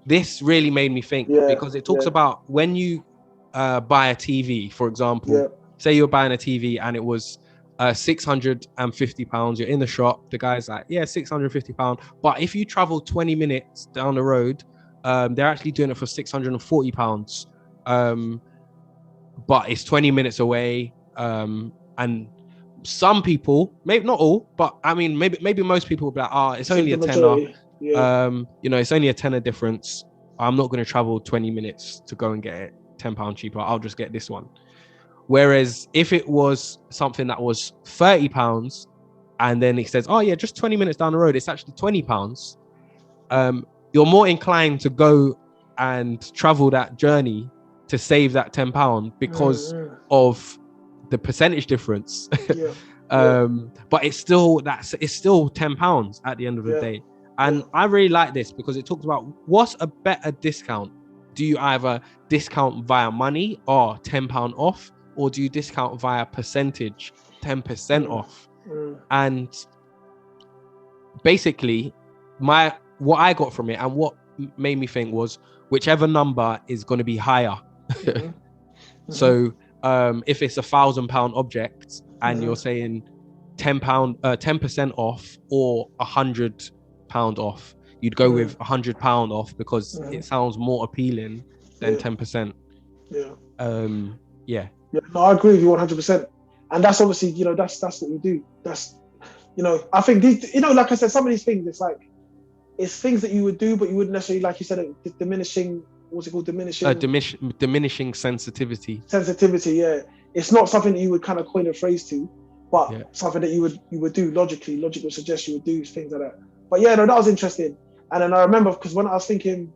this really made me think because it talks about when you buy a TV, for example. Say you're buying a TV and it was £650. You're in the shop. The guy's like, £650. But if you travel 20 minutes down the road, they're actually doing it for £640. But it's 20 minutes away. And some people, maybe not all, but I mean, maybe most people will be like, it's only a tenner. It's only a tenner difference. I'm not going to travel 20 minutes to go and get it £10 cheaper. I'll just get this one. Whereas if it was something that was £30 and then it says, just 20 minutes down the road, it's actually £20. You're more inclined to go and travel that journey to save that £10 because of the percentage difference. But it's still £10 at the end of the day. And I really like this because it talks about what's a better discount. Do you either discount via money or £10 off, or do you discount via percentage, 10% off? And basically what I got from it and what made me think was whichever number is going to be higher. So if it's £1,000 object and you're saying £10% off or £100 off, you'd go with £100 off because it sounds more appealing than 10%. No, I agree with you 100%. And that's obviously, that's what we do. That's, I think these, like I said, some of these things, it's things that you would do, but you wouldn't necessarily, like you said, diminishing. What's it called? Diminishing sensitivity. Yeah. It's not something that you would kind of coin a phrase to, but something that you would do logically. Logic would suggest you would do things like that. But that was interesting. And then I remember, because when I was thinking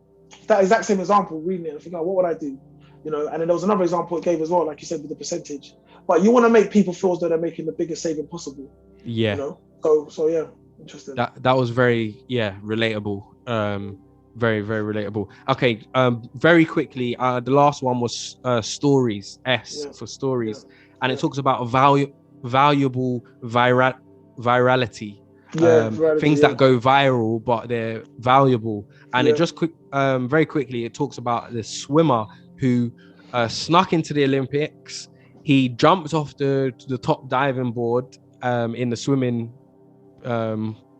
that exact same example, reading it, I think, what would I do? And then there was another example it gave as well, like you said, with the percentage. But you want to make people feel as though they're making the biggest saving possible. So yeah, interesting. That was very relatable. Very, very relatable. Okay, very quickly, the last one was stories. For stories, and it talks about valuable virality. Things that go viral, but they're valuable. And it just very quickly, it talks about the swimmer who snuck into the Olympics. He jumped off the top diving board in the swimming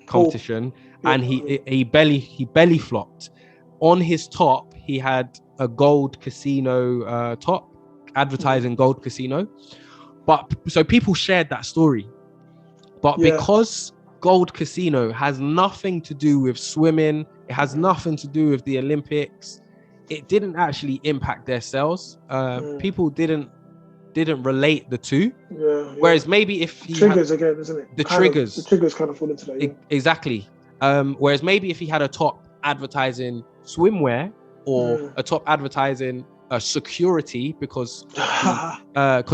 competition, and he belly flopped. On his top, he had a gold casino top, advertising gold casino. But so people shared that story. But because gold casino has nothing to do with swimming, it has nothing to do with the Olympics, it didn't actually impact their sales. People didn't relate the two. Whereas maybe if he triggers again, isn't it? The triggers kind of fall into that. Exactly. Whereas maybe if he had a top advertising swimwear or a top advertising security because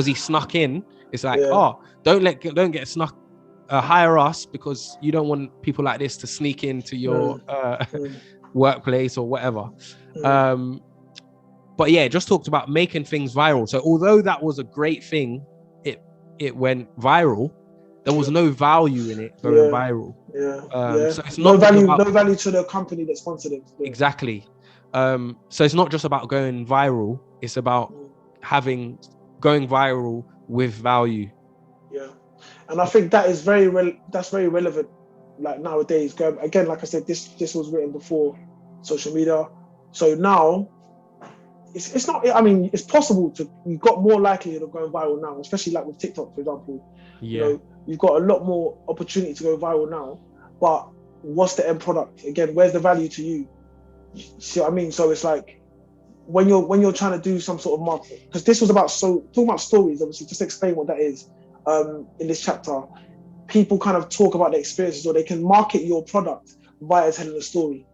he snuck in, it's like, don't get snuck. Hire us because you don't want people like this to sneak into your workplace or whatever. But it just talked about making things viral. So although that was a great thing, it went viral. There was no value in it going viral. So it's not no value to the company that sponsored it. Exactly. So it's not just about going viral. It's about going viral with value. And I think that is very relevant, like nowadays. Again, like I said, this was written before social media, so now it's not. I mean, it's possible you've got more likelihood of going viral now, especially like with TikTok, for example. You've got a lot more opportunity to go viral now. But what's the end product? Again, where's the value to you? See what I mean? So it's like when you're trying to do some sort of market, because this was talking about stories. Obviously, just explain what that is. In this chapter, people kind of talk about their experiences, or they can market your product via telling a story.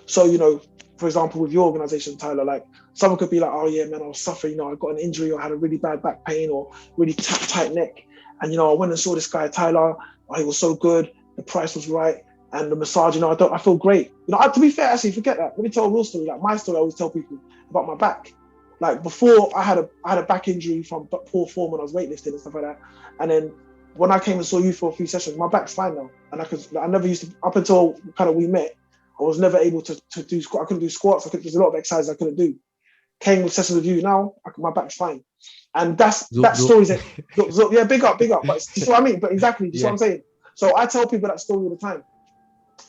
So, for example, with your organization, Tyler, like someone could be like, oh yeah, man, I was suffering, I got an injury or had a really bad back pain or really tight neck. And, I went and saw this guy, Tyler, he was so good, the price was right. And the massage, I feel great. To be fair, actually, forget that. Let me tell a real story. Like my story, I always tell people about my back. Like before, I had a back injury from poor form when I was weightlifting and stuff like that. And then when I came and saw you for a few sessions, my back's fine now. And I never used to, up until kind of we met, I was never able to do squat. I couldn't do squats. There's a lot of exercises I couldn't do. Came with sessions with you now, my back's fine. And that story's big up. But it's what I mean. But exactly, what I'm saying. So I tell people that story all the time.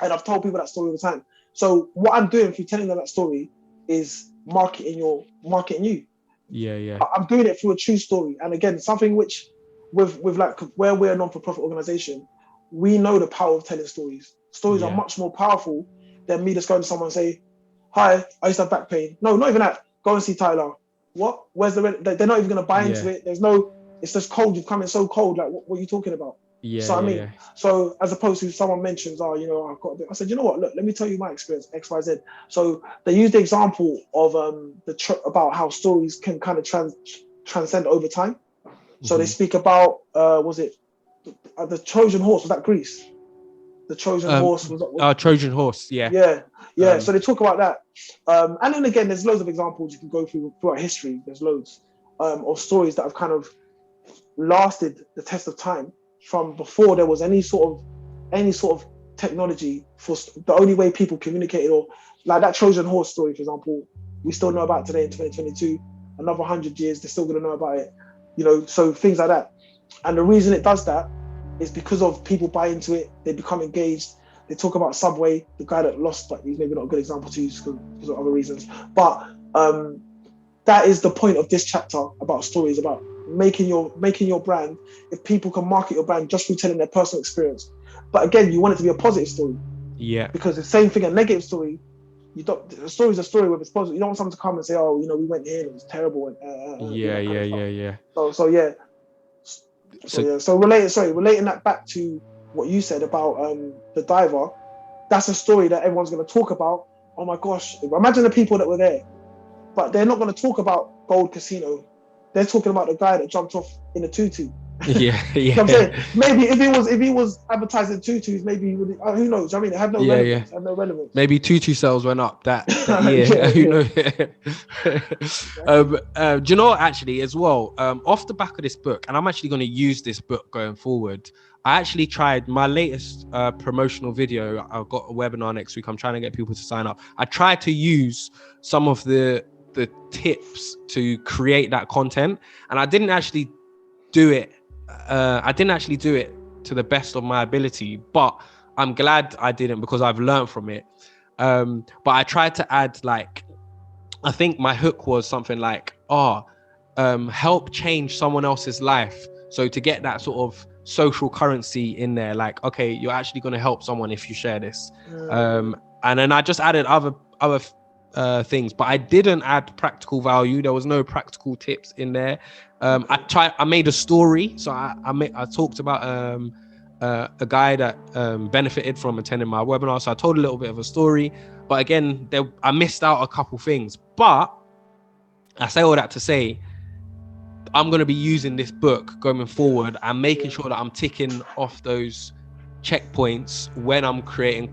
And I've told people that story all the time. So what I'm doing through telling them that story is marketing you. I'm doing it through a true story. And again, something which with like where we're a non-for-profit organization, we know the power of telling stories. Stories are much more powerful than me just going to someone and say, "Hi, I used to have back pain." No, not even that. Go and see Tyler. What? Where's the rent? They're not even going to buy into it. There's no. It's just cold. You've come in so cold. Like, what are you talking about? So I mean, so as opposed to someone mentions, "Oh, I've got a bit." I said, "You know what? Look, let me tell you my experience, X, Y, Z." So they used the example of about how stories can kind of transcend over time. So they speak about was it the Trojan horse? Was that Greece? The Trojan horse was Trojan horse. Yeah. So they talk about that, and then again, there's loads of examples you can go throughout history. There's loads of stories that have kind of lasted the test of time from before there was any sort of technology. For the only way people communicated, or like that Trojan horse story, for example, we still know about today in 2022. Another 100 years, they're still going to know about it. So things like that. And the reason it does that is because of people buy into it, they become engaged. They talk about Subway, the guy that lost, but he's maybe not a good example to use because of other reasons. But that is the point of this chapter about stories, about making your brand. If people can market your brand just through telling their personal experience. But again, you want it to be a positive story. Yeah. Because the same thing, a negative story, a story is a story with its positive. You don't want someone to come and say, "Oh, we went here and it was terrible." So relating that back to what you said about the diver, that's a story that everyone's going to talk about. Oh my gosh, imagine the people that were there, but they're not going to talk about Gold Casino. They're talking about the guy that jumped off in a tutu. Yeah. You know what I'm saying? Maybe if he was advertising tutus, maybe he would, who knows? I mean, it had no relevance. It had no relevance. Maybe tutu sales went up that year. Who knows? Do you know what, actually, as well? Off the back of this book, and I'm actually going to use this book going forward. I actually tried my latest promotional video. I've got a webinar next week. I'm trying to get people to sign up. I tried to use some of the tips to create that content, and I didn't actually do it. I didn't actually do it to the best of my ability, but I'm glad I didn't, because I've learned from it. But I tried to add, like, I think my hook was something like, help change someone else's life. So to get that sort of social currency in there, like, okay, you're actually going to help someone if you share this. And then I just added other things, but I didn't add practical value. There was no practical tips in there. I made a story. So I talked about a guy that benefited from attending my webinar. So I told a little bit of a story, but again, I missed out a couple things. But I say all that to say, I'm going to be using this book going forward and making sure that I'm ticking off those checkpoints when I'm creating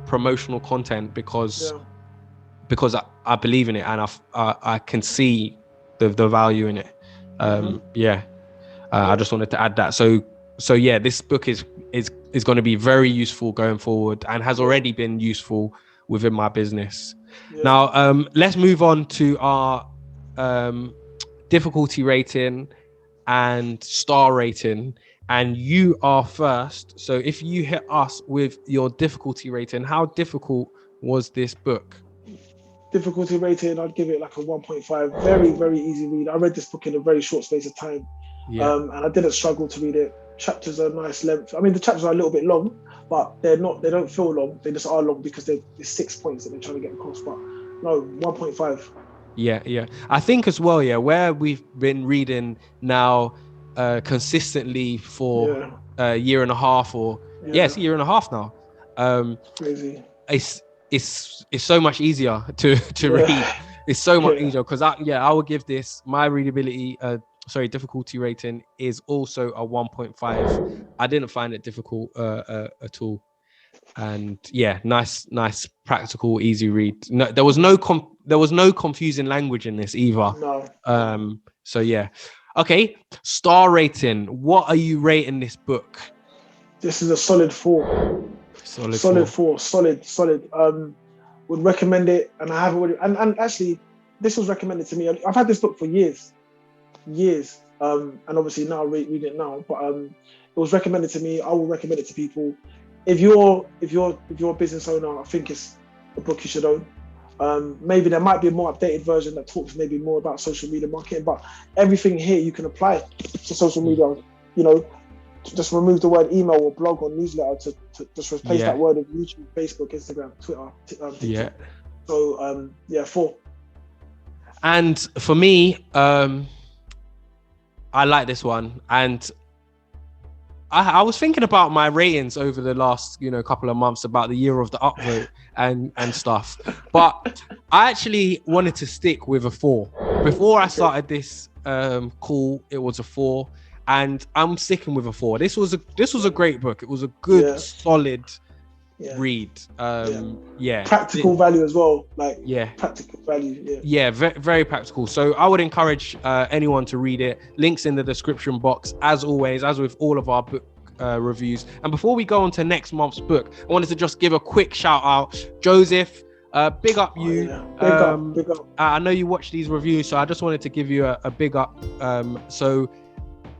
promotional content, because I believe in it, and I can see the value in it. I just wanted to add that. So yeah, this book is going to be very useful going forward, and has already been useful within my business. Now, let's move on to our difficulty rating and star rating, and you are first. So if you hit us with your difficulty rating, how difficult was this book? Difficulty rating, I'd give it like a 1.5. Very, very easy read. I read this book in a very short space of time, and I didn't struggle to read it. Chapters are nice length. I mean, the chapters are a little bit long, but they don't feel long. They just are long because there's 6 points that they're trying to get across. But no, 1.5. Yeah. I think as well, where we've been reading now consistently for a year and a half, or it's a year and a half now. Crazy. It's so much easier to read. It's so much easier, because I would give this, my readability difficulty rating is also a 1.5. I didn't find it difficult at all. And nice practical, easy read. No, there was no confusing language in this either. No. Okay, star rating. What are you rating this book? This is a solid 4. Solid 4. Solid. Would recommend it, and I have already. And actually, this was recommended to me. I've had this book for years. And obviously now read it now. But it was recommended to me. I will recommend it to people. If you're a business owner, I think it's a book you should own. Maybe there might be a more updated version that talks maybe more about social media marketing, but everything here you can apply to social media. You know, to just remove the word email or blog or newsletter to just replace that word of YouTube, Facebook, Instagram, Twitter, TikTok. So 4. And for me, I like this one, and I was thinking about my ratings over the last, couple of months about the year of the upvote and stuff. But I actually wanted to stick with a 4. Before I started this call, it was a 4, and I'm sticking with a 4. This was a great book. It was a good, solid read. Practical value as well. Practical value. Very, very practical. So I would encourage anyone to read it. Links in the description box, as always, as with all of our book reviews. And before we go on to next month's book, I wanted to just give a quick shout out. Joseph, big up you. Big up. I know you watch these reviews, so I just wanted to give you a big up. So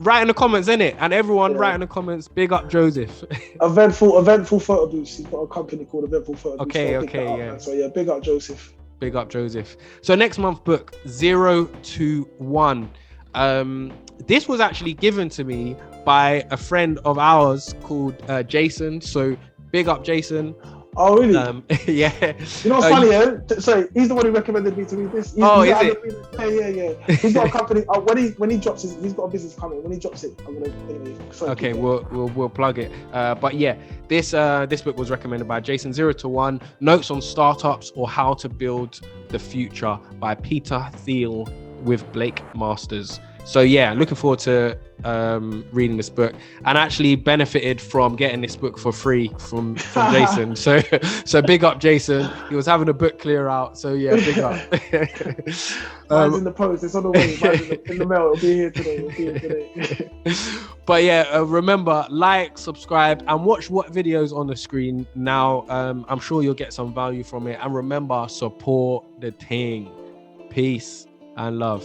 write in the comments, innit? And everyone write in the comments, big up Joseph. Eventful photo booths. He's got a company called Eventful Photo Booths. Okay. So big up Joseph. Big up Joseph. So next month's book, 0 to 1. This was actually given to me by a friend of ours called Jason. So big up Jason. Oh really? Yeah. You know what's funny? Sorry, he's the one who recommended me to read this. Is it? Yeah. He's got a company. When he drops it, he's got a business coming. When he drops it, I'm gonna. Anyway, okay, we'll plug it. But yeah, this book was recommended by Jason. 0 to 1: Notes on Startups or How to Build the Future by Peter Thiel with Blake Masters. So yeah, looking forward to reading this book, and actually benefited from getting this book for free from Jason. So big up Jason. He was having a book clear out. So yeah, big up. Mine's in the post. It's on the way. Mine's in the mail. It'll be here today. But yeah, remember, like, subscribe, and watch what videos on the screen now. I'm sure you'll get some value from it. And remember, support the thing. Peace and love.